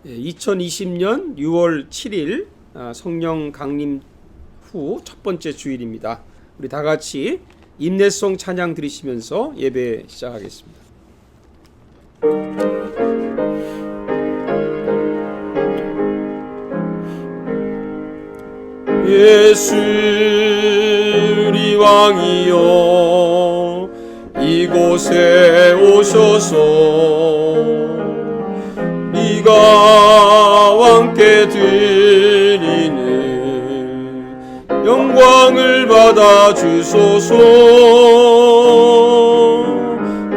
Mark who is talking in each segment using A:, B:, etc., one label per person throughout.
A: 2020년 6월 7일 성령 강림 후 첫 번째 주일입니다. 우리 다 같이 임내송 찬양 드리시면서 예배 시작하겠습니다. 예수 우리 왕이여 이곳에 오셔서 네가 왕께 드리는 영광을 받아 주소서.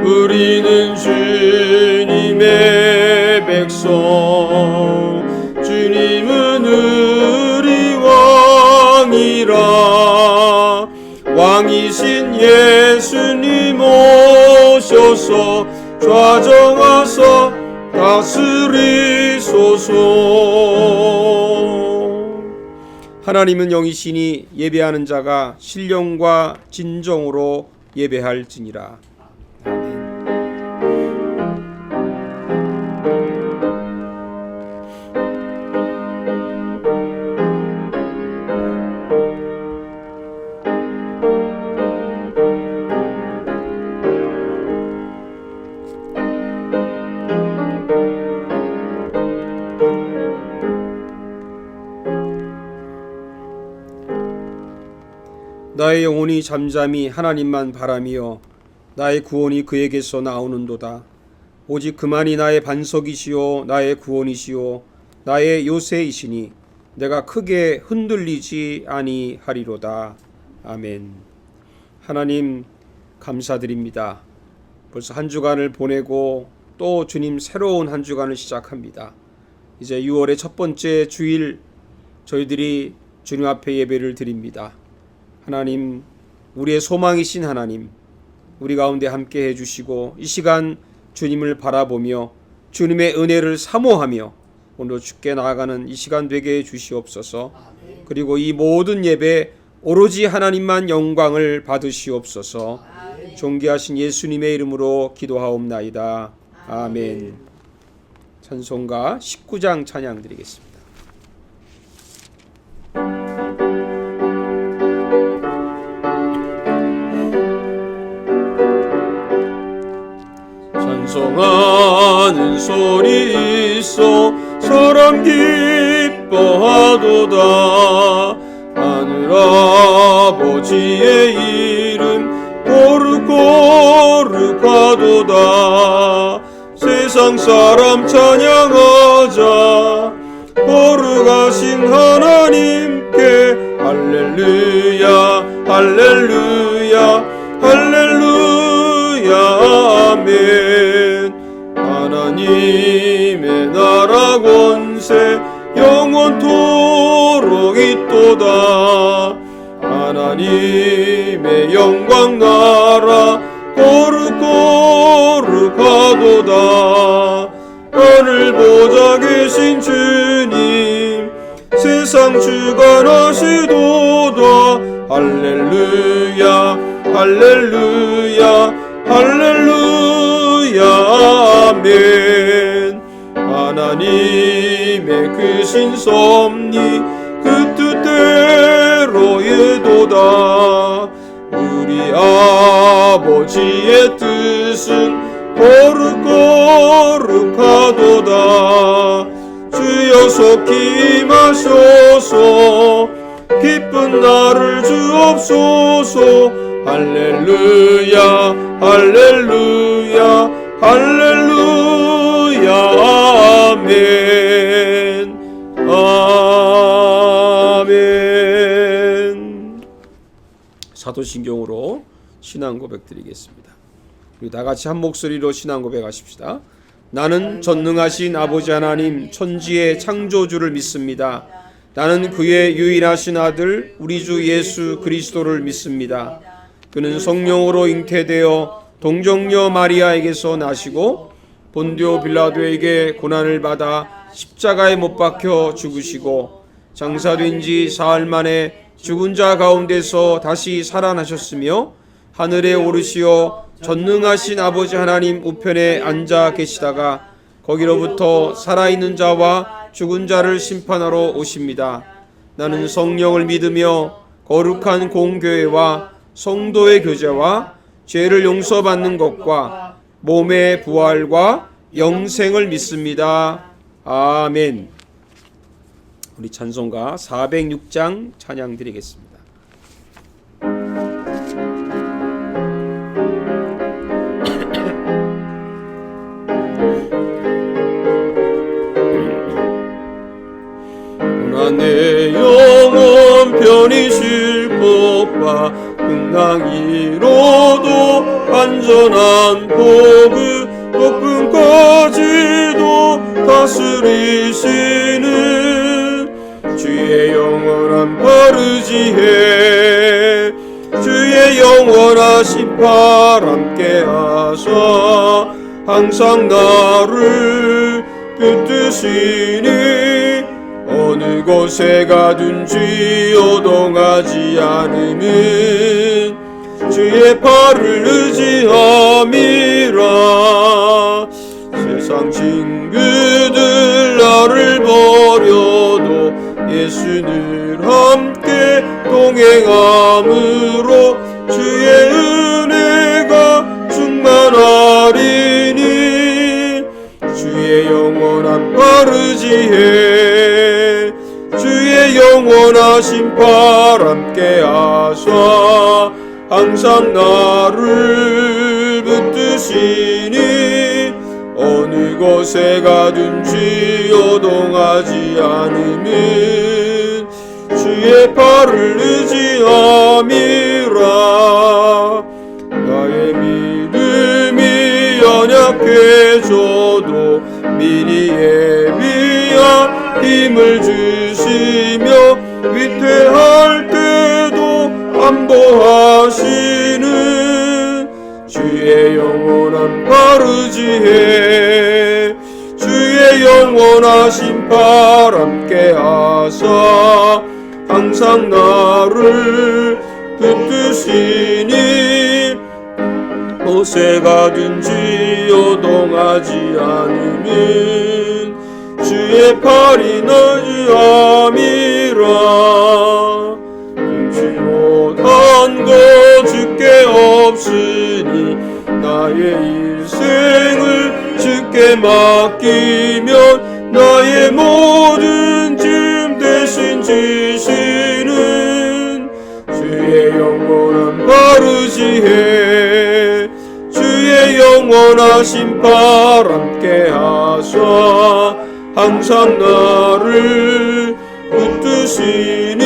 A: 우리는 주님의 백성, 주님은 우리 왕이라. 왕이신 예수님 오셔서 좌정하사 다스리소서. 하나님은 영이시니 예배하는 자가 신령과 진정으로 예배할지니라. 나의 영혼이 잠잠히 하나님만 바라며 나의 구원이 그에게서 나오는도다. 오직 그만이 나의 반석이시요 나의 구원이시요 나의 요새이시니 내가 크게 흔들리지 아니하리로다. 아멘. 하나님 감사드립니다. 벌써 한 주간을 보내고 또 주님 새로운 한 주간을 시작합니다. 이제 6월의 첫 번째 주일 저희들이 주님 앞에 예배를 드립니다. 하나님, 우리의 소망이신 하나님, 우리 가운데 함께 해주시고 이 시간 주님을 바라보며 주님의 은혜를 사모하며 오늘 주께 나아가는 이 시간 되게 해주시옵소서. 그리고 이 모든 예배 오로지 하나님만 영광을 받으시옵소서. 존귀하신 예수님의 이름으로 기도하옵나이다. 아멘. 찬송가 19장 찬양 드리겠습니다. 찬송하는 소리 있어 사람 기뻐하도다. 하늘아버지의 이름 거룩거룩하도다. 세상 사람 찬양하자. 거룩하신 하나님께 할렐루야 할렐루야 할렐루야 아멘. 하나님의 나라 권세 영원토록 있도다. 하나님의 영광 나라 거룩거룩하도다. 하늘 보좌 계신 주님 세상 주관하시도다. 할렐루야 할렐루야 할렐루야 아멘. 하나님의 크신 섭리 그 뜻대로 이도다. 우리 아버지의 뜻은 거룩거룩하도다. 주여 속히 임하소서. 기쁜 날을 주옵소서. 할렐루야 할렐루야 할렐루야 아멘 아멘. 사도신경으로 신앙 고백 드리겠습니다. 우리 다 같이 한 목소리로 신앙 고백하십시다. 나는 전능하신 아버지 하나님 천지의 창조주를 믿습니다. 나는 그의 유일하신 아들 우리 주 예수 그리스도를 믿습니다. 그는 성령으로 잉태되어 동정녀 마리아에게서 나시고 본디오 빌라도에게 고난을 받아 십자가에 못 박혀 죽으시고 장사된 지 사흘 만에 죽은 자 가운데서 다시 살아나셨으며 하늘에 오르시어 전능하신 아버지 하나님 우편에 앉아 계시다가 거기로부터 살아있는 자와 죽은 자를 심판하러 오십니다. 나는 성령을 믿으며 거룩한 공교회와 성도의 교제와 죄를 용서받는 것과 몸의 부활과 영생을 믿습니다. 아멘. 우리 찬송가 406장 찬양 드리겠습니다. 내 영혼 편히 쉴 곳과 흥망이로도 안전한 복을 높음까지도 다스리시는 주의 영원한 바르지혜 주의 영원하신 팔 함께 하사 항상 나를 붙드시니 어느 곳에 가든지 요동하지 않으면 주의 팔을 의지함이라. 세상 친구들 나를 버려도 예수는 함께 동행함으로 주의 은혜가 충만하리니 주의 영원한 바르지혜 주의 영원하신 팔 함께 하사 항상 나를 붙드시니 어느 곳에 가든지 요동하지 않으면 주의 팔을 의지함이라. 나의 믿음이 연약해져도 미리 예비한 힘을 주시며 위태할 때도 안보하시는 주의 영원한 바르지혜 주의 영원하신 팔 함께 하사 항상 나를 붙드시니 곳에 가든지 요동하지 않으면 주의 팔이 너희함이라. 금치 못한 것 주께 없으니 나의 일생을 주께 맡기면 나의 모든 짐 대신 지시는 주의 영원한 바르지혜 주의 영원하신 팔 함께 하사 항상 나를 붙드시니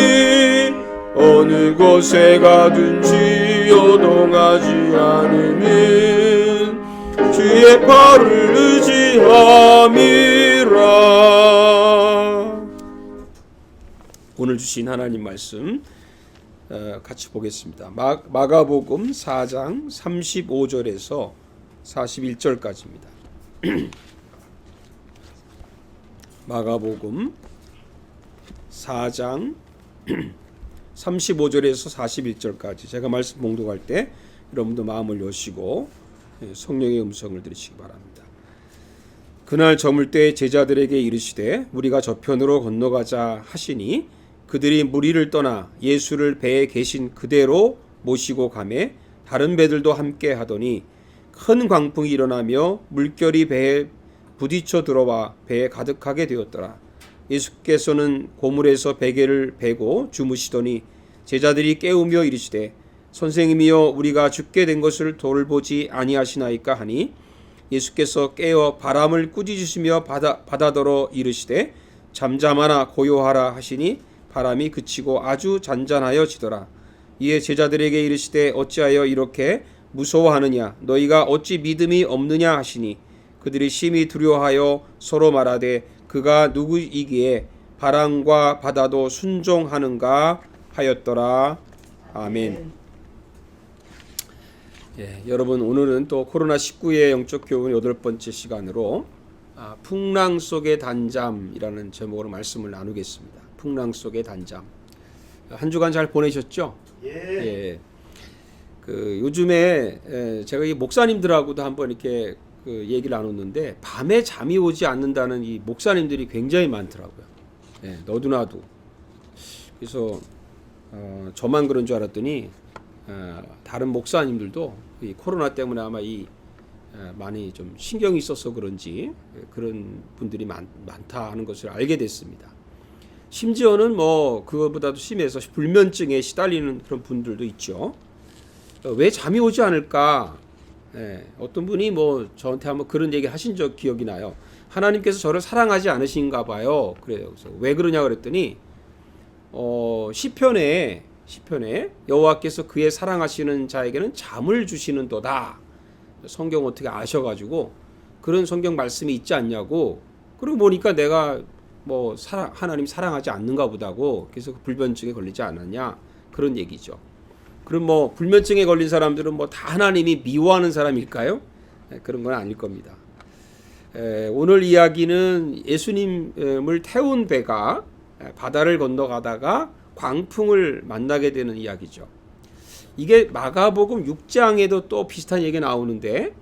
A: 어느 곳에 가든지 요동하지 않으면 주의 팔을 의지함이라. 오늘 주신 하나님 말씀 같이 보겠습니다. 마가복음 4장 35절에서 41절까지입니다. 마가복음 4장 35절에서 41절까지 제가 말씀 봉독할 때 여러분도 마음을 여시고 성령의 음성을 들으시기 바랍니다. 그날 저물 때 제자들에게 이르시되 우리가 저편으로 건너가자 하시니 그들이 무리를 떠나 예수를 배에 계신 그대로 모시고 가매 다른 배들도 함께 하더니 큰 광풍이 일어나며 물결이 배에 부딪혀 들어와 배에 가득하게 되었더라. 예수께서는 고물에서 베개를 베고 주무시더니 제자들이 깨우며 이르시되 선생님이여 우리가 죽게 된 것을 돌보지 아니하시나이까 하니 예수께서 깨어 바람을 꾸짖으시며 바다더러 이르시되 잠잠하라 고요하라 하시니 바람이 그치고 아주 잔잔하여지더라. 이에 제자들에게 이르시되 어찌하여 이렇게 무서워하느냐 너희가 어찌 믿음이 없느냐 하시니 그들이 심히 두려워하여 서로 말하되 그가 누구이기에 바람과 바다도 순종하는가 하였더라. 아멘. 여러분 오늘은 또 코로나19의 영적 교훈 8번째 시간으로 풍랑 속의 단잠이라는 제목으로 말씀을 나누겠습니다. 풍랑 속의 단잠. 한 주간 잘 보내셨죠? 예. 요즘에 제가 이 목사님들하고도 한번 이렇게 그 얘기를 나눴는데 밤에 잠이 오지 않는다는 이 목사님들이 굉장히 많더라고요. 예, 너도나도. 그래서 저만 그런 줄 알았더니 다른 목사님들도 이 코로나 때문에 아마 많이 좀 신경이 있어서 그런지 그런 분들이 많다 하는 것을 알게 됐습니다. 심지어는 뭐 그것보다도 심해서 불면증에 시달리는 그런 분들도 있죠. 왜 잠이 오지 않을까? 어떤 분이 뭐 저한테 한번 그런 얘기 하신 적 기억이 나요. 하나님께서 저를 사랑하지 않으신가 봐요. 그래요. 그래서 왜 그러냐 그랬더니 시편에 여호와께서 그의 사랑하시는 자에게는 잠을 주시는도다. 성경 어떻게 아셔가지고 그런 성경 말씀이 있지 않냐고. 그러고 보니까 내가 뭐 하나님 사랑하지 않는가 보다고. 그래서 불면증에 걸리지 않았냐 그런 얘기죠. 그럼 뭐 불면증에 걸린 사람들은 뭐 다 하나님이 미워하는 사람일까요? 그런 건 아닐 겁니다. 오늘 이야기는 예수님을 태운 배가 바다를 건너가다가 광풍을 만나게 되는 이야기죠. 이게 마가복음 6장에도 또 비슷한 얘기가 나오는데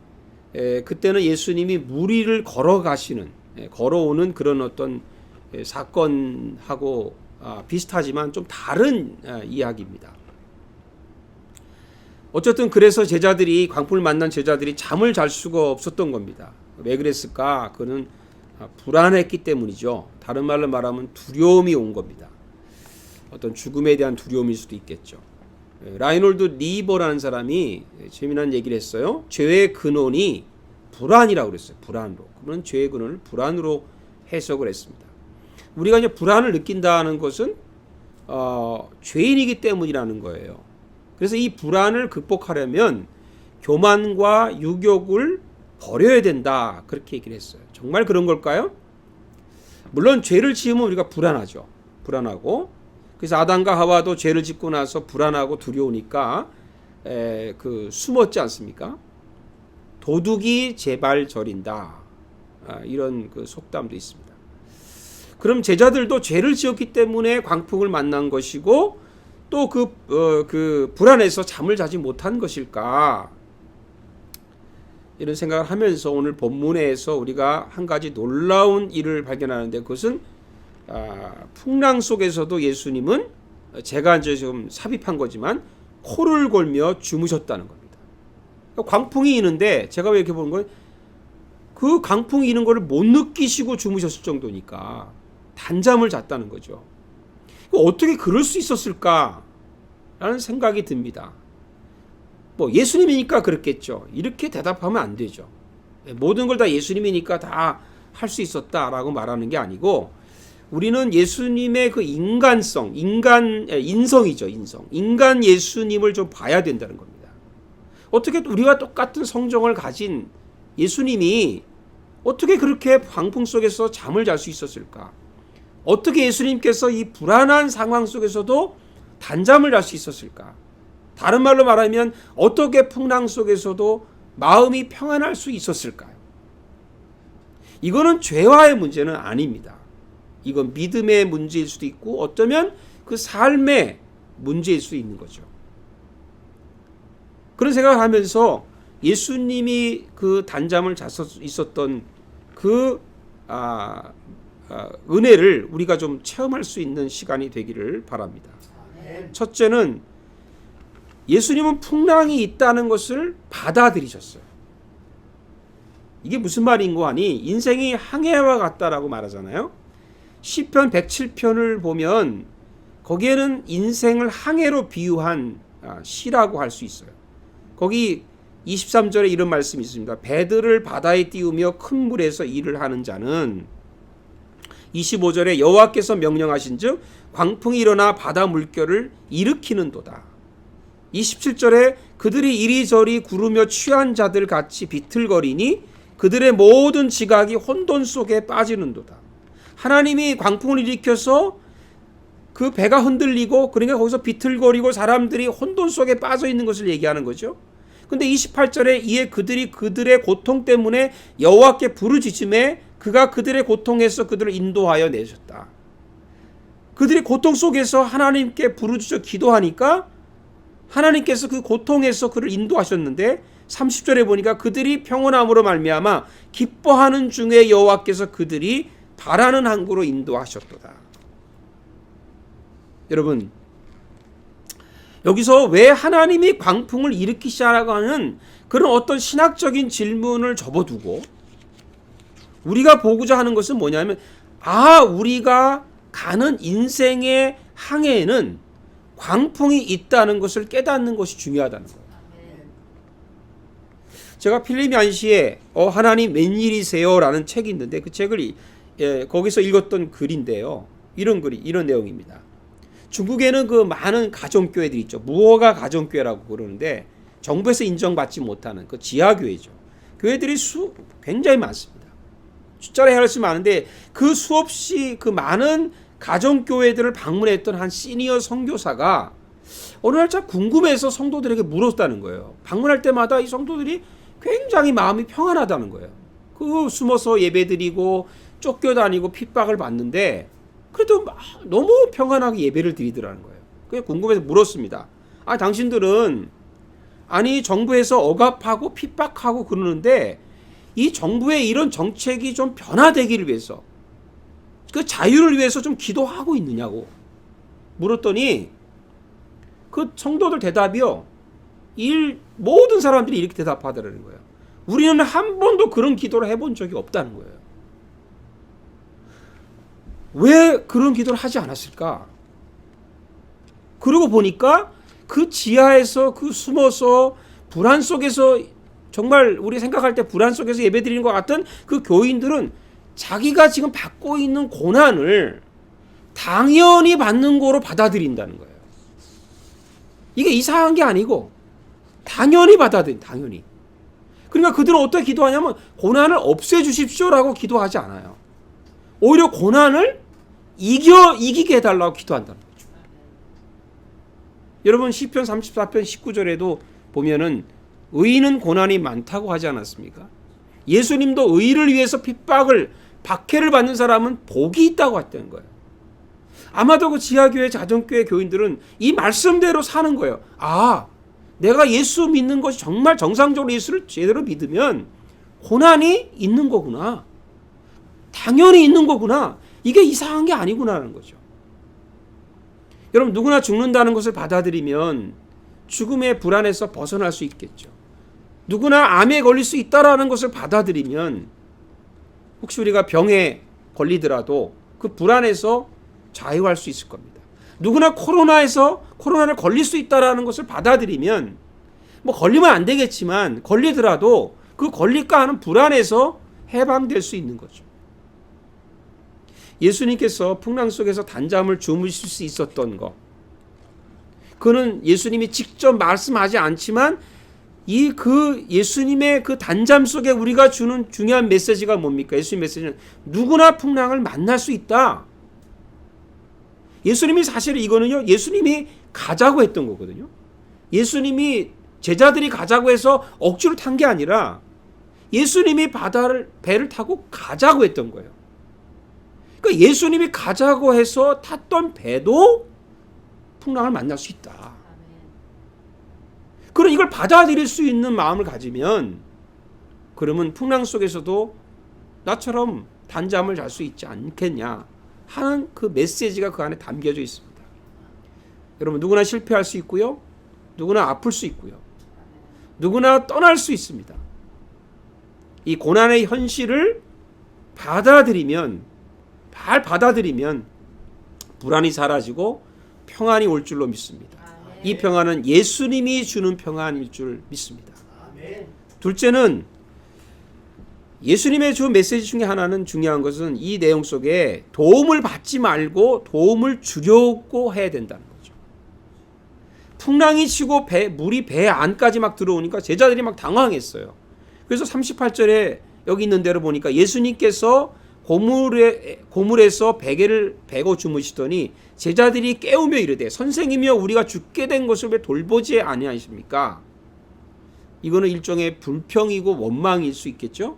A: 그때는 예수님이 물 위를 걸어오는 그런 어떤 사건하고 비슷하지만 좀 다른 이야기입니다. 어쨌든 그래서 광풍을 만난 제자들이 잠을 잘 수가 없었던 겁니다. 왜 그랬을까? 그는 불안했기 때문이죠. 다른 말로 말하면 두려움이 온 겁니다. 어떤 죽음에 대한 두려움일 수도 있겠죠. 라이놀드 리버라는 사람이 재미난 얘기를 했어요. 죄의 근원이 불안이라고 그랬어요. 불안으로. 그러면 죄의 근원을 불안으로 해석을 했습니다. 우리가 이제 불안을 느낀다는 것은 죄인이기 때문이라는 거예요. 그래서 이 불안을 극복하려면 교만과 유욕을 버려야 된다. 그렇게 얘기를 했어요. 정말 그런 걸까요? 물론 죄를 지으면 우리가 불안하죠. 불안하고. 그래서 아담과 하와도 죄를 짓고 나서 불안하고 두려우니까 숨었지 않습니까? 도둑이 제발 저린다. 이런 그 속담도 있습니다. 그럼 제자들도 죄를 지었기 때문에 광풍을 만난 것이고 또 그 불안해서 잠을 자지 못한 것일까? 이런 생각을 하면서 오늘 본문에서 우리가 한 가지 놀라운 일을 발견하는데 그것은 풍랑 속에서도 예수님은 제가 이제 좀 삽입한 거지만 코를 골며 주무셨다는 겁니다. 광풍이 이는데 제가 왜 이렇게 보는 건 그 광풍이 이는 것을 못 느끼시고 주무셨을 정도니까 단잠을 잤다는 거죠. 어떻게 그럴 수 있었을까라는 생각이 듭니다. 뭐 예수님이니까 그렇겠죠. 이렇게 대답하면 안 되죠. 모든 걸 다 예수님이니까 다 할 수 있었다라고 말하는 게 아니고 우리는 예수님의 그 인성이죠. 인간 예수님을 좀 봐야 된다는 겁니다. 어떻게 우리와 똑같은 성정을 가진 예수님이 어떻게 그렇게 광풍 속에서 잠을 잘 수 있었을까? 어떻게 예수님께서 이 불안한 상황 속에서도 단잠을 잘 수 있었을까? 다른 말로 말하면 어떻게 풍랑 속에서도 마음이 평안할 수 있었을까요? 이거는 죄와의 문제는 아닙니다. 이건 믿음의 문제일 수도 있고 어쩌면 그 삶의 문제일 수 있는 거죠. 그런 생각을 하면서 예수님이 그 단잠을 잘 수 있었던 그 은혜를 우리가 좀 체험할 수 있는 시간이 되기를 바랍니다. 첫째는 예수님은 풍랑이 있다는 것을 받아들이셨어요. 이게 무슨 말인고 하니 인생이 항해와 같다라고 말하잖아요. 시편 107편을 보면 거기에는 인생을 항해로 비유한 시라고 할 수 있어요. 거기 23절에 이런 말씀이 있습니다. 배들을 바다에 띄우며 큰 물에서 일을 하는 자는 25절에 여호와께서 명령하신즉 광풍이 일어나 바다 물결을 일으키는도다. 27절에 그들이 이리저리 구르며 취한 자들 같이 비틀거리니 그들의 모든 지각이 혼돈 속에 빠지는도다. 하나님이 광풍을 일으켜서 그 배가 흔들리고 그러니까 거기서 비틀거리고 사람들이 혼돈 속에 빠져 있는 것을 얘기하는 거죠. 근데 28절에 이에 그들이 그들의 고통 때문에 여호와께 부르짖음에 그가 그들의 고통에서 그들을 인도하여 내셨다. 그들이 고통 속에서 하나님께 부르짖어 기도하니까 하나님께서 그 고통에서 그를 인도하셨는데 30절에 보니까 그들이 평온함으로 말미암아 기뻐하는 중에 여호와께서 그들이 바라는 항구로 인도하셨도다. 여러분, 여기서 왜 하나님이 광풍을 일으키시라고 하는 그런 어떤 신학적인 질문을 접어두고 우리가 보고자 하는 것은 뭐냐면, 우리가 가는 인생의 항해에는 광풍이 있다는 것을 깨닫는 것이 중요하다는 거예요. 제가 필립 얀시의 하나님 웬일이세요? 라는 책이 있는데 그 책을 거기서 읽었던 글인데요. 이런 내용입니다. 중국에는 그 많은 가정교회들이 있죠. 무허가 가정교회라고 그러는데 정부에서 인정받지 못하는 그 지하교회죠. 교회들이 굉장히 많습니다. 숫자로 헤아릴 수 많은데 그 수없이 그 많은 가정교회들을 방문했던 한 시니어 선교사가 어느 날 참 궁금해서 성도들에게 물었다는 거예요. 방문할 때마다 이 성도들이 굉장히 마음이 평안하다는 거예요. 그 숨어서 예배드리고 쫓겨다니고 핍박을 받는데 그래도 너무 평안하게 예배를 드리더라는 거예요. 그래서 궁금해서 물었습니다. 당신들은 정부에서 억압하고 핍박하고 그러는데 이 정부의 이런 정책이 좀 변화되기를 위해서 그 자유를 위해서 좀 기도하고 있느냐고 물었더니 그 성도들 대답이요. 모든 사람들이 이렇게 대답하더라는 거예요. 우리는 한 번도 그런 기도를 해본 적이 없다는 거예요. 왜 그런 기도를 하지 않았을까? 그러고 보니까 그 지하에서 그 숨어서 불안 속에서 정말 우리 생각할 때 불안 속에서 예배드리는 것 같은 그 교인들은 자기가 지금 받고 있는 고난을 당연히 받는 거로 받아들인다는 거예요. 이게 이상한 게 아니고 당연히 당연히. 그러니까 그들은 어떻게 기도하냐면 고난을 없애주십시오라고 기도하지 않아요. 오히려 고난을 이기게 해달라고 기도한다는 거죠. 여러분 시편 34편 19절에도 보면은 의인은 고난이 많다고 하지 않았습니까? 예수님도 의를 위해서 박해를 받는 사람은 복이 있다고 했다는 거예요. 아마도 그 지하교회 자정교회 교인들은 이 말씀대로 사는 거예요. 내가 예수 믿는 것이 정말 정상적으로 예수를 제대로 믿으면 고난이 있는 거구나. 당연히 있는 거구나. 이게 이상한 게 아니구나라는 거죠. 여러분 누구나 죽는다는 것을 받아들이면 죽음의 불안에서 벗어날 수 있겠죠. 누구나 암에 걸릴 수 있다라는 것을 받아들이면 혹시 우리가 병에 걸리더라도 그 불안에서 자유할 수 있을 겁니다. 누구나 코로나를 걸릴 수 있다라는 것을 받아들이면 걸리면 안 되겠지만 걸리더라도 그 걸릴까 하는 불안에서 해방될 수 있는 거죠. 예수님께서 풍랑 속에서 단잠을 주무실 수 있었던 것, 그는 예수님이 직접 말씀하지 않지만 예수님의 그 단잠 속에 우리가 주는 중요한 메시지가 뭡니까? 예수님 메시지는 누구나 풍랑을 만날 수 있다. 예수님이 사실 이거는요, 예수님이 가자고 했던 거거든요. 예수님이 제자들이 가자고 해서 억지로 탄 게 아니라 예수님이 배를 타고 가자고 했던 거예요. 그러니까 예수님이 가자고 해서 탔던 배도 풍랑을 만날 수 있다. 그럼 이걸 받아들일 수 있는 마음을 가지면 그러면 풍랑 속에서도 나처럼 단잠을 잘 수 있지 않겠냐 하는 그 메시지가 그 안에 담겨져 있습니다. 여러분 누구나 실패할 수 있고요. 누구나 아플 수 있고요. 누구나 떠날 수 있습니다. 이 고난의 현실을 받아들이면 불안이 사라지고 평안이 올 줄로 믿습니다. 이 평안은 예수님이 주는 평안일 줄 믿습니다. 둘째는 예수님의 주 메시지 중에 하나는 중요한 것은 이 내용 속에 도움을 받지 말고 도움을 주려고 해야 된다는 거죠. 풍랑이 치고 물이 배 안까지 막 들어오니까 제자들이 막 당황했어요. 그래서 38절에 여기 있는 대로 보니까 예수님께서 고물에서 베개를 베고 주무시더니 제자들이 깨우며 이르되 선생님이여 우리가 죽게 된 것을 왜 돌보지 아니하십니까? 이거는 일종의 불평이고 원망일 수 있겠죠.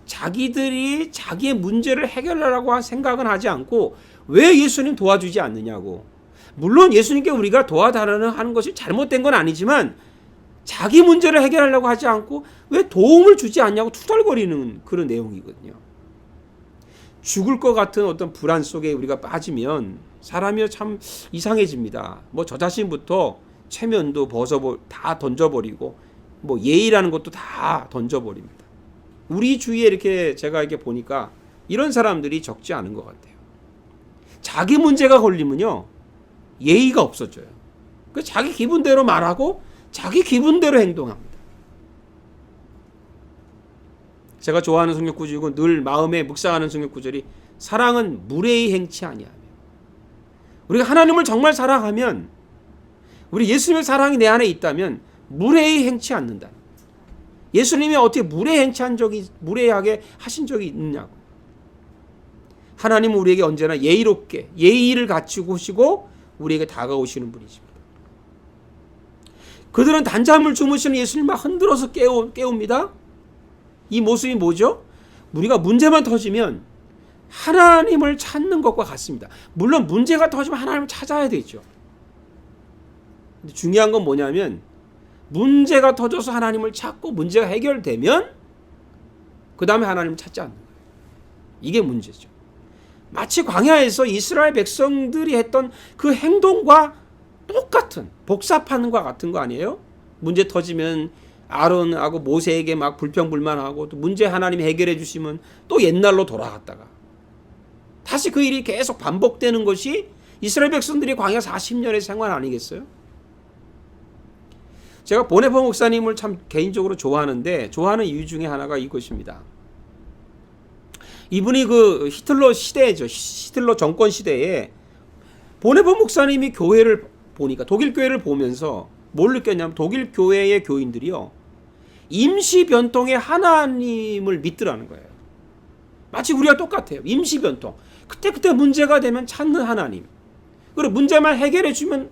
A: 자기들이 자기의 문제를 해결하라고 한 생각은 하지 않고 왜 예수님 도와주지 않느냐고, 물론 예수님께 우리가 도와달라는 하는 것이 잘못된 건 아니지만 자기 문제를 해결하려고 하지 않고 왜 도움을 주지 않냐고 투덜거리는 그런 내용이거든요. 죽을 것 같은 어떤 불안 속에 우리가 빠지면 사람이 참 이상해집니다. 뭐 저 자신부터 체면도 다 던져버리고 뭐 예의라는 것도 다 던져버립니다. 우리 주위에 이렇게 제가 이렇게 보니까 이런 사람들이 적지 않은 것 같아요. 자기 문제가 걸리면요 예의가 없어져요. 그 자기 기분대로 말하고 자기 기분대로 행동합니다. 제가 좋아하는 성경 구절이고 늘 마음에 묵상하는 성경 구절이 사랑은 무례히 행치 아니하며. 우리가 하나님을 정말 사랑하면 우리 예수님의 사랑이 내 안에 있다면 무례히 행치 않는다. 예수님이 어떻게 무례하게 하신 적이 있느냐고. 하나님은 우리에게 언제나 예의롭게 예의를 갖추고 오시고 우리에게 다가오시는 분이십니다. 그들은 단잠을 주무시는 예수님 막 흔들어서 깨웁니다. 이 모습이 뭐죠? 우리가 문제만 터지면 하나님을 찾는 것과 같습니다. 물론 문제가 터지면 하나님을 찾아야 되죠. 근데 중요한 건 뭐냐면 문제가 터져서 하나님을 찾고 문제가 해결되면 그 다음에 하나님을 찾지 않는 거예요. 이게 문제죠. 마치 광야에서 이스라엘 백성들이 했던 그 행동과 똑같은 복사하는 것 같은 거 아니에요? 문제 터지면 아론하고 모세에게 막 불평불만하고 또 문제 하나님이 해결해 주시면 또 옛날로 돌아갔다가 다시 그 일이 계속 반복되는 것이 이스라엘 백성들이 광야 40년의 생활 아니겠어요? 제가 보네포 목사님을 참 개인적으로 좋아하는데 좋아하는 이유 중에 하나가 이것입니다. 이분이 그 히틀러 시대죠. 히틀러 정권 시대에 보네포 목사님이 교회를 보니까 독일 교회를 보면서 뭘 느꼈냐면 독일 교회의 교인들이요. 임시 변통의 하나님을 믿더라는 거예요. 마치 우리가 똑같아요. 임시 변통. 그때 문제가 되면 찾는 하나님. 그리고 문제만 해결해 주면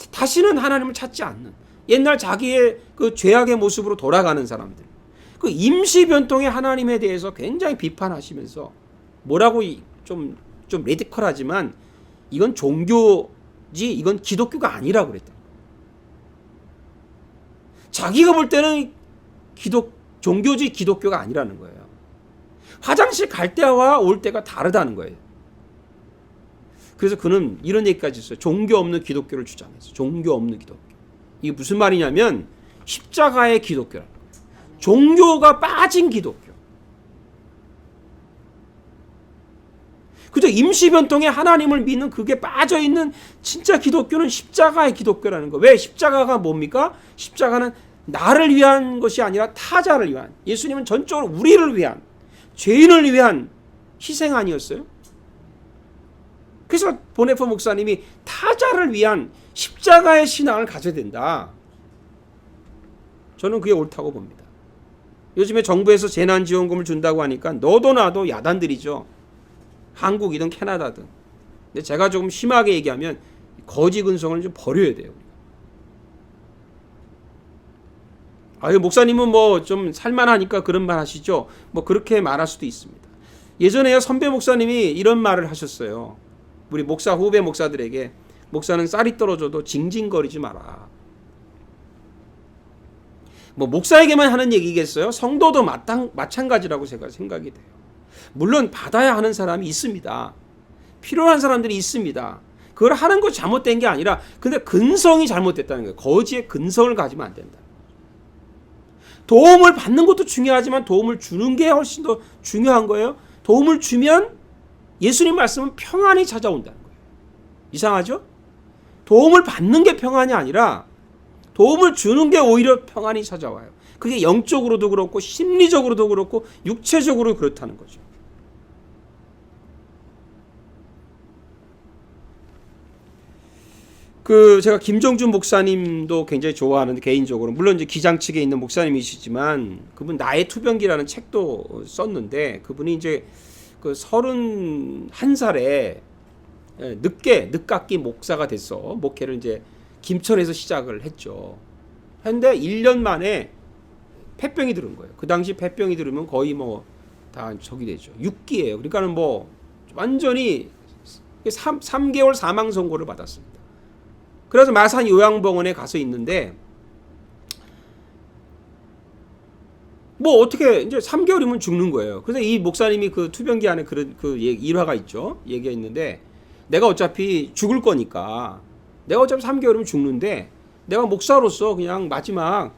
A: 다시는 하나님을 찾지 않는 옛날 자기의 그 죄악의 모습으로 돌아가는 사람들. 그 임시 변통의 하나님에 대해서 굉장히 비판하시면서 뭐라고 좀 레디컬하지만 이건 종교지 이건 기독교가 아니라고 그랬다. 자기가 볼 때는 종교지 기독교가 아니라는 거예요. 화장실 갈 때와 올 때가 다르다는 거예요. 그래서 그는 이런 얘기까지 했어요. 종교 없는 기독교를 주장했어요. 종교 없는 기독교. 이게 무슨 말이냐면 십자가의 기독교라는 거예요. 종교가 빠진 기독교. 그저 임시변통에 하나님을 믿는 그게 빠져있는 진짜 기독교는 십자가의 기독교라는 거예요. 왜? 십자가가 뭡니까? 십자가는 나를 위한 것이 아니라 타자를 위한, 예수님은 전적으로 우리를 위한, 죄인을 위한 희생 아니었어요? 그래서 보네포 목사님이 타자를 위한 십자가의 신앙을 가져야 된다. 저는 그게 옳다고 봅니다. 요즘에 정부에서 재난지원금을 준다고 하니까 너도 나도 야단들이죠. 한국이든 캐나다든. 근데 제가 조금 심하게 얘기하면 거지 근성을 좀 버려야 돼요. 아유, 목사님은 뭐 좀 살만하니까 그런 말 하시죠. 뭐 그렇게 말할 수도 있습니다. 예전에요, 선배 목사님이 이런 말을 하셨어요. 우리 목사 후배 목사들에게 목사는 쌀이 떨어져도 징징거리지 마라. 뭐 목사에게만 하는 얘기겠어요? 성도도 마찬가지라고 제가 생각이 돼요. 물론 받아야 하는 사람이 있습니다. 필요한 사람들이 있습니다. 그걸 하는 것이 잘못된 게 아니라 근데 근성이 잘못됐다는 거예요. 거지의 근성을 가지면 안 된다. 도움을 받는 것도 중요하지만 도움을 주는 게 훨씬 더 중요한 거예요. 도움을 주면 예수님 말씀은 평안이 찾아온다는 거예요. 이상하죠? 도움을 받는 게 평안이 아니라 도움을 주는 게 오히려 평안이 찾아와요. 그게 영적으로도 그렇고 심리적으로도 그렇고 육체적으로 그렇다는 거죠. 제가 김정준 목사님도 굉장히 좋아하는데 개인적으로 물론 이제 기장 측에 있는 목사님이시지만 그분 나의 투병기라는 책도 썼는데 그분이 이제 그 31살에 늦깎이 목사가 됐어. 목회를 이제 김천에서 시작을 했죠. 근데 1년 만에 폐병이 들은 거예요. 그 당시 폐병이 들으면 거의 뭐 다 저기 되죠. 6기예요. 그러니까는 뭐 완전히 3개월 사망 선고를 받았습니다. 그래서 마산 요양병원에 가서 있는데 뭐 어떻게 이제 3개월이면 죽는 거예요. 그래서 이 목사님이 그 투병기 안에 그런 그 일화가 있죠. 얘기가 있는데 내가 어차피 죽을 거니까 내가 어차피 3개월이면 죽는데 내가 목사로서 그냥 마지막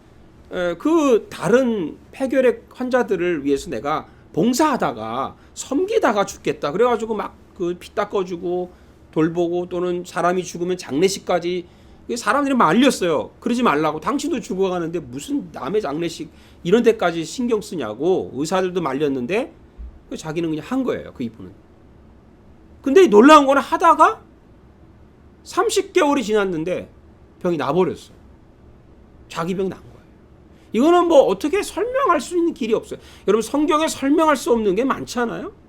A: 그 다른 폐결핵 환자들을 위해서 내가 봉사하다가 섬기다가 죽겠다. 그래가지고 막 그 피 닦아주고 돌보고 또는 사람이 죽으면 장례식까지 사람들이 말렸어요. 그러지 말라고. 당신도 죽어가는데 무슨 남의 장례식 이런 데까지 신경 쓰냐고 의사들도 말렸는데 자기는 그냥 한 거예요. 그 이분은. 근데 놀라운 거는 하다가 30개월이 지났는데 병이 나버렸어요. 자기 병 난 거예요. 이거는 뭐 어떻게 설명할 수 있는 길이 없어요. 여러분 성경에 설명할 수 없는 게 많잖아요.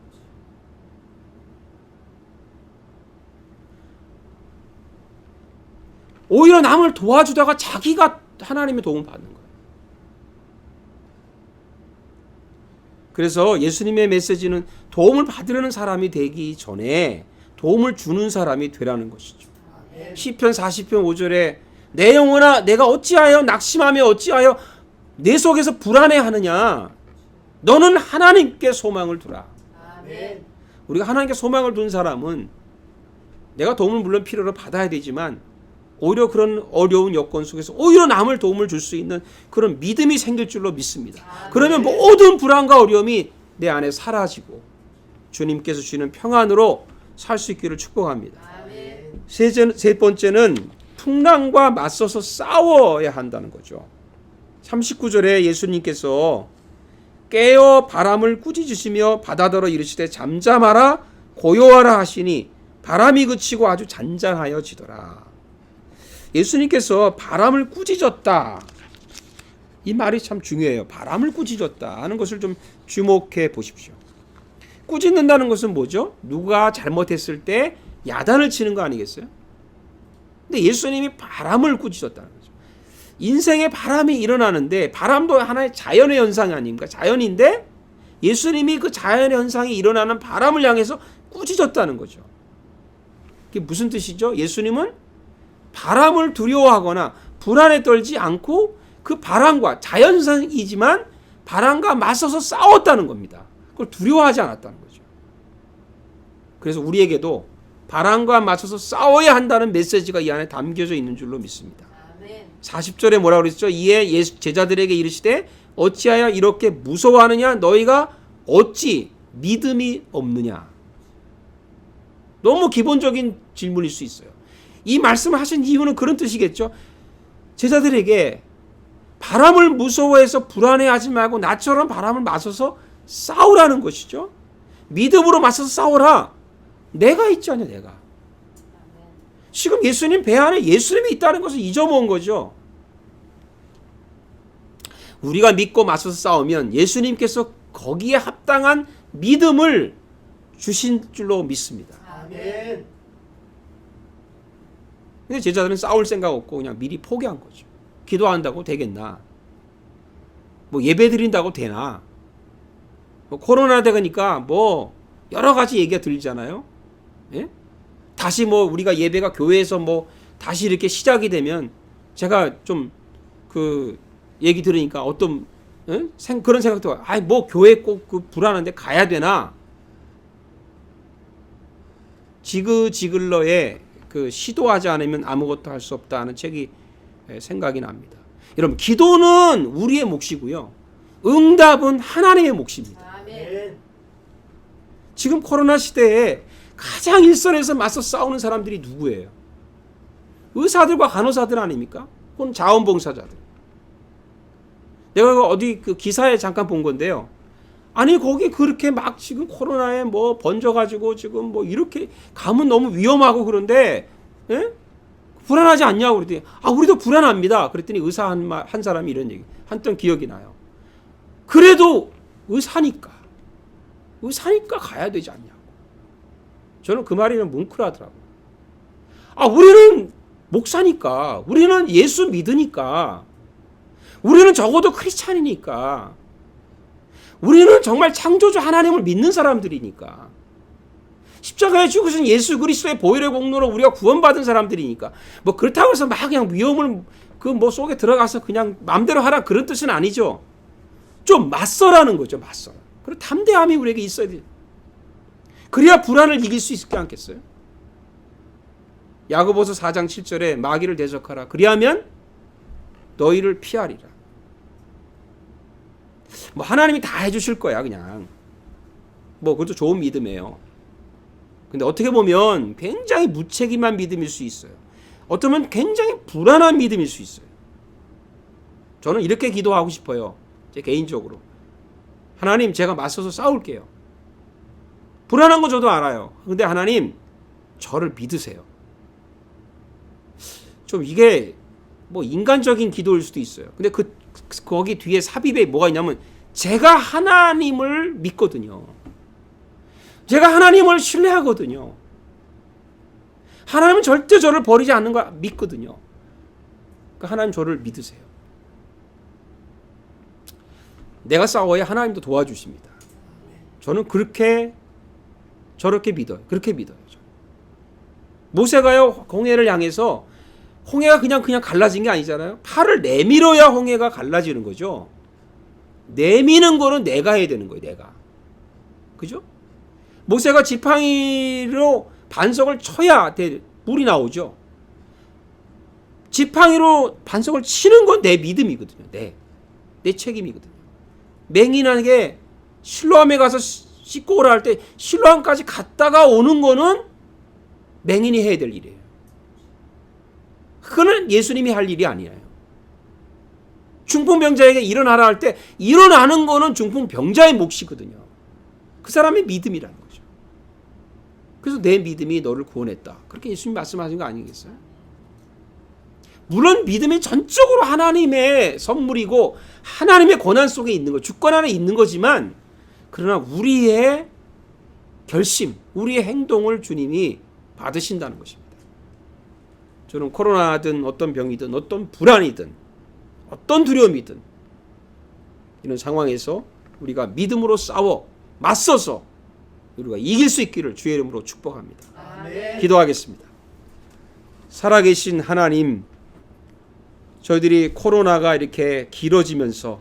A: 오히려 남을 도와주다가 자기가 하나님의 도움을 받는 거예요. 그래서 예수님의 메시지는 도움을 받으려는 사람이 되기 전에 도움을 주는 사람이 되라는 것이죠. 시편 40편 5절에 내 영혼아 내가 어찌하여 낙심하며 어찌하여 내 속에서 불안해하느냐. 너는 하나님께 소망을 두라. 우리가 하나님께 소망을 둔 사람은 내가 도움을 물론 필요로 받아야 되지만 오히려 그런 어려운 여건 속에서 오히려 남을 도움을 줄 수 있는 그런 믿음이 생길 줄로 믿습니다. 그러면 모든 불안과 어려움이 내 안에 사라지고 주님께서 주시는 평안으로 살 수 있기를 축복합니다. 세 번째는 풍랑과 맞서서 싸워야 한다는 거죠. 39절에 예수님께서 깨어 바람을 꾸짖으시며 바다더러 이르시되 잠잠하라 고요하라 하시니 바람이 그치고 아주 잔잔하여지더라. 예수님께서 바람을 꾸짖었다. 이 말이 참 중요해요. 바람을 꾸짖었다 하는 것을 좀 주목해 보십시오. 꾸짖는다는 것은 뭐죠? 누가 잘못했을 때 야단을 치는 거 아니겠어요? 근데 예수님이 바람을 꾸짖었다는 거죠. 인생에 바람이 일어나는데 바람도 하나의 자연의 현상이 아닙니까? 자연인데 예수님이 그 자연의 현상이 일어나는 바람을 향해서 꾸짖었다는 거죠. 그게 무슨 뜻이죠? 예수님은 바람을 두려워하거나 불안에 떨지 않고 그 바람과 자연상이지만 바람과 맞서서 싸웠다는 겁니다. 그걸 두려워하지 않았다는 거죠. 그래서 우리에게도 바람과 맞서서 싸워야 한다는 메시지가 이 안에 담겨져 있는 줄로 믿습니다. 40절에 뭐라고 그랬죠? 이에 제자들에게 이르시되 어찌하여 이렇게 무서워하느냐? 너희가 어찌 믿음이 없느냐? 너무 기본적인 질문일 수 있어요. 이 말씀을 하신 이유는 그런 뜻이겠죠. 제자들에게 바람을 무서워해서 불안해하지 말고 나처럼 바람을 맞서서 싸우라는 것이죠. 믿음으로 맞서서 싸워라. 내가 있지 않냐 내가. 지금 예수님 배 안에 예수님이 있다는 것을 잊어먹은 거죠. 우리가 믿고 맞서서 싸우면 예수님께서 거기에 합당한 믿음을 주신 줄로 믿습니다. 아멘. 근데 제자들은 싸울 생각 없고 그냥 미리 포기한 거죠. 기도한다고 되겠나? 뭐 예배 드린다고 되나? 뭐 코로나 되니까 뭐 여러 가지 얘기가 들리잖아요. 예? 다시 뭐 우리가 예배가 교회에서 뭐 다시 이렇게 시작이 되면 제가 좀 그 얘기 들으니까 어떤 그런 생각도 뭐 교회 꼭 그 불안한데 가야 되나? 지글러의 그 시도하지 않으면 아무것도 할 수 없다는 책이 생각이 납니다. 여러분 기도는 우리의 몫이고요. 응답은 하나님의 몫입니다. 아멘. 지금 코로나 시대에 가장 일선에서 맞서 싸우는 사람들이 누구예요? 의사들과 간호사들 아닙니까? 혹은 자원봉사자들. 내가 어디 그 기사에 잠깐 본 건데요. 아니 거기 그렇게 막 지금 코로나에 뭐 번져가지고 지금 뭐 이렇게 가면 너무 위험하고 그런데 불안하지 않냐고 그랬더니 우리도 불안합니다. 그랬더니 의사 한 사람이 이런 얘기 한던 기억이 나요. 그래도 의사니까 가야 되지 않냐고. 저는 그 말이 뭉클하더라고요. 우리는 목사니까 우리는 예수 믿으니까 우리는 적어도 크리스찬이니까 우리는 정말 창조주 하나님을 믿는 사람들이니까 십자가에 죽으신 예수 그리스도의 보혈의 공로로 우리가 구원받은 사람들이니까 뭐 그렇다고 해서 막 그냥 위험을 그 뭐 속에 들어가서 그냥 마음대로 하라 그런 뜻은 아니죠. 좀 맞서라는 거죠. 맞서라. 그리고 담대함이 우리에게 있어야 돼요. 그래야 불안을 이길 수 있지 않겠어요? 야고보서 4장 7절에 마귀를 대적하라. 그리하면 너희를 피하리라. 뭐 하나님이 다 해주실 거야 그냥. 뭐 그것도 좋은 믿음이에요. 근데 어떻게 보면 굉장히 무책임한 믿음일 수 있어요. 어쩌면 굉장히 불안한 믿음일 수 있어요. 저는 이렇게 기도하고 싶어요. 제 개인적으로. 하나님 제가 맞서서 싸울게요. 불안한 거 저도 알아요. 근데 하나님 저를 믿으세요. 좀 이게 뭐 인간적인 기도일 수도 있어요. 근데 거기 뒤에 삽입에 뭐가 있냐면 제가 하나님을 믿거든요. 제가 하나님을 신뢰하거든요. 하나님은 절대 저를 버리지 않는 거 믿거든요. 그러니까 하나님 저를 믿으세요. 내가 싸워야 하나님도 도와주십니다. 저는 저렇게 믿어요. 그렇게 믿어요. 모세가요 홍해를 향해서 홍해가 그냥 갈라진 게 아니잖아요. 팔을 내밀어야 홍해가 갈라지는 거죠. 내미는 거는 내가 해야 되는 거예요. 내가. 그죠? 모세가 지팡이로 반석을 쳐야 물이 나오죠. 지팡이로 반석을 치는 건 내 믿음이거든요. 내 책임이거든요. 맹인에게 실로암에 가서 씻고 오라 할 때 실로암까지 갔다가 오는 거는 맹인이 해야 될 일이에요. 그거는 예수님이 할 일이 아니에요. 중풍병자에게 일어나라 할 때 일어나는 거는 중풍병자의 몫이거든요. 그 사람의 믿음이라는 거죠. 그래서 내 믿음이 너를 구원했다. 그렇게 예수님이 말씀하신 거 아니겠어요? 물론 믿음이 전적으로 하나님의 선물이고 하나님의 권한 속에 있는 거, 주권 안에 있는 거지만 그러나 우리의 결심, 우리의 행동을 주님이 받으신다는 것입니다. 저는 코로나든 어떤 병이든 어떤 불안이든 어떤 두려움이든 이런 상황에서 우리가 믿음으로 싸워 맞서서 우리가 이길 수 있기를 주의 이름으로 축복합니다. 아멘. 기도하겠습니다. 살아계신 하나님, 저희들이 코로나가 이렇게 길어지면서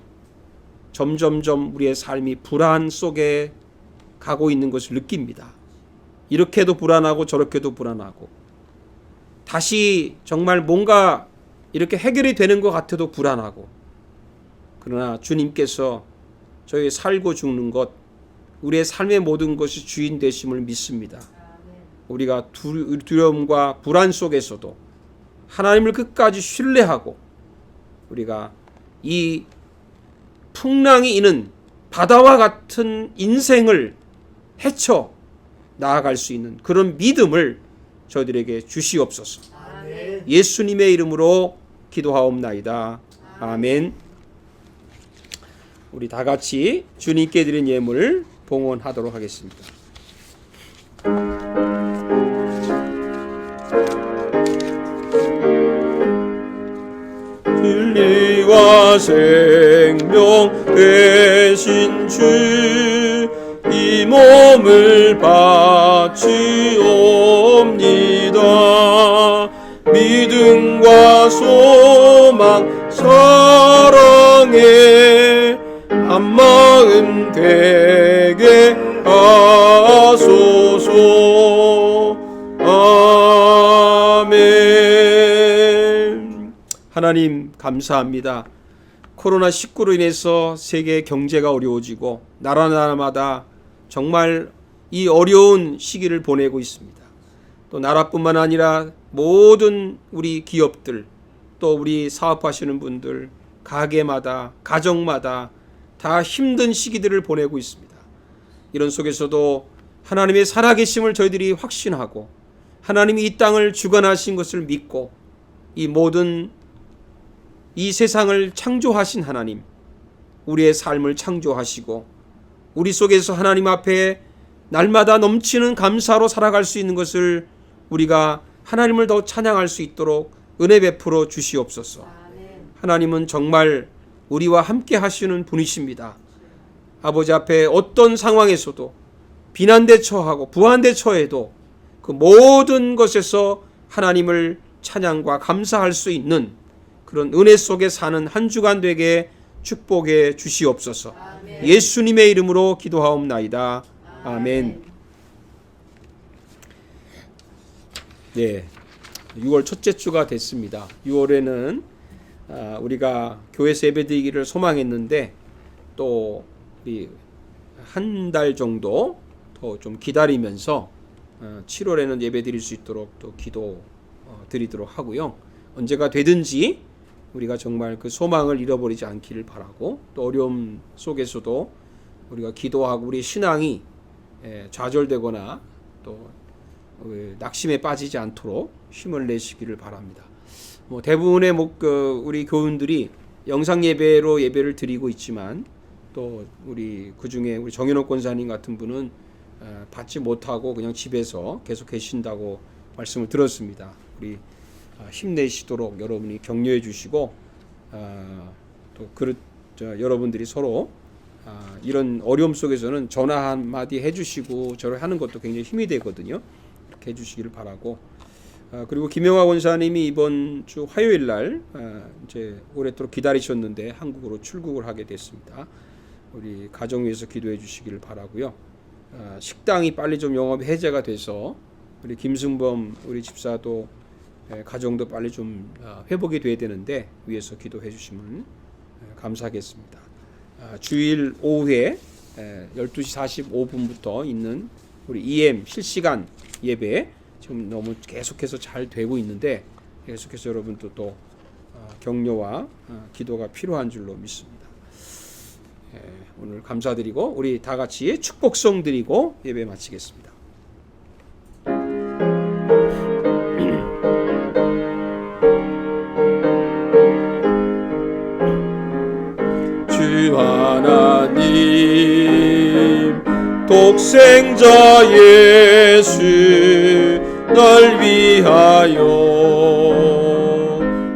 A: 점점점 우리의 삶이 불안 속에 가고 있는 것을 느낍니다. 이렇게도 불안하고 저렇게도 불안하고 다시 정말 뭔가 이렇게 해결이 되는 것 같아도 불안하고 그러나 주님께서 저희 살고 죽는 것 우리의 삶의 모든 것이 주인 되심을 믿습니다. 우리가 두려움과 불안 속에서도 하나님을 끝까지 신뢰하고 우리가 이 풍랑이 이는 바다와 같은 인생을 헤쳐 나아갈 수 있는 그런 믿음을 저희들에게 주시옵소서. 아멘. 예수님의 이름으로 기도하옵나이다. 아멘. 우리 다 같이 주님께 드린 예물 봉헌하도록 하겠습니다. 진리와 생명 되신 주 이 몸을 바치옵니다. 믿음과 소망 사랑에 한마음 되게 하소서. 아멘. 하나님 감사합니다. 코로나19로 인해서 세계 경제가 어려워지고 나라마다 정말 이 어려운 시기를 보내고 있습니다. 또 나라뿐만 아니라 모든 우리 기업들 또 우리 사업하시는 분들 가게마다 가정마다 다 힘든 시기들을 보내고 있습니다. 이런 속에서도 하나님의 살아계심을 저희들이 확신하고 하나님이 이 땅을 주관하신 것을 믿고 이 모든 이 세상을 창조하신 하나님, 우리의 삶을 창조하시고 우리 속에서 하나님 앞에 날마다 넘치는 감사로 살아갈 수 있는 것을 우리가 하나님을 더 찬양할 수 있도록 은혜 베풀어 주시옵소서. 하나님은 정말 우리와 함께 하시는 분이십니다. 아버지 앞에 어떤 상황에서도 비난대 처하고 부한대 처해도 그 모든 것에서 하나님을 찬양과 감사할 수 있는 그런 은혜 속에 사는 한 주간 되게 축복해 주시옵소서. 아멘. 예수님의 이름으로 기도하옵나이다. 아멘. 네, 6월 첫째 주가 됐습니다. 6월에는 우리가 교회에서 예배드리기를 소망했는데 또 한 달 정도 더 좀 기다리면서 7월에는 예배드릴 수 있도록 또 기도 드리도록 하고요. 언제가 되든지 우리가 정말 그 소망을 잃어버리지 않기를 바라고, 또 어려움 속에서도 우리가 기도하고 우리 신앙이 좌절되거나 또 낙심에 빠지지 않도록 힘을 내시기를 바랍니다. 대부분의 우리 교우들이 영상 예배로 예배를 드리고 있지만 또 우리 그 중에 우리 정현옥 권사님 같은 분은 받지 못하고 그냥 집에서 계속 계신다고 말씀을 들었습니다. 우리 힘내시도록 여러분이 격려해 주시고 또 여러분들이 서로 이런 어려움 속에서는 전화 한마디 해주시고 저를 하는 것도 굉장히 힘이 되거든요. 이렇게 해주시기를 바라고, 그리고 김영화 권사님이 이번 주 화요일 날 이제 오랫도록 기다리셨는데 한국으로 출국을 하게 됐습니다. 우리 가정 위해서 기도해 주시기를 바라고요. 식당이 빨리 좀 영업 해제가 돼서 우리 김승범 우리 집사도 가정도 빨리 좀 회복이 돼야 되는데 위해서 기도해 주시면 감사하겠습니다. 주일 오후에 12시 45분부터 있는 우리 EM 실시간 예배 지금 너무 계속해서 잘 되고 있는데 계속해서 여러분도 또 격려와 기도가 필요한 줄로 믿습니다. 오늘 감사드리고 우리 다 같이 축복성 드리고 예배 마치겠습니다. 주 하나님 독생자 예수 널 위하여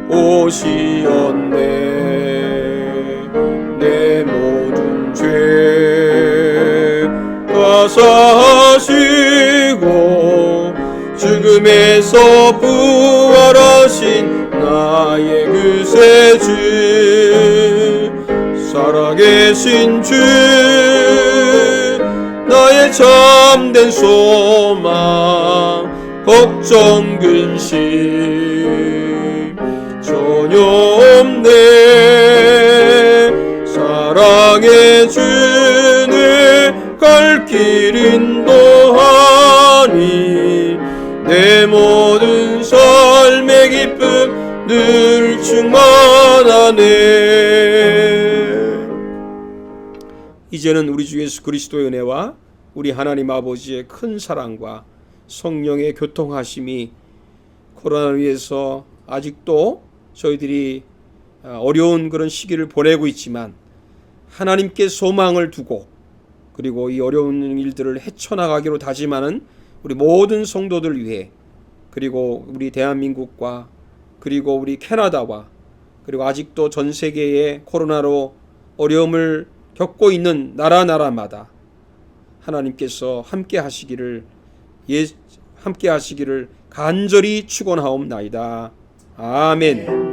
A: 오시었네. 내 모든 죄 다 사시고 죽음에서 부활하신 나의 구세주, 살아계신 주 나의 참된 소망, 걱정 근심 전혀 없네. 사랑의 주는 갈 길 인도하니 내 모든 삶의 기쁨 늘 충만하네. 이제는 우리 주 예수 그리스도의 은혜와 우리 하나님 아버지의 큰 사랑과 성령의 교통하심이 코로나를 위해서 아직도 저희들이 어려운 그런 시기를 보내고 있지만 하나님께 소망을 두고 그리고 이 어려운 일들을 헤쳐나가기로 다짐하는 우리 모든 성도들 위해, 그리고 우리 대한민국과 그리고 우리 캐나다와 그리고 아직도 전 세계의 코로나로 어려움을 겪고 있는 나라마다 하나님께서 함께 하시기를 간절히 축원하옵나이다. 아멘.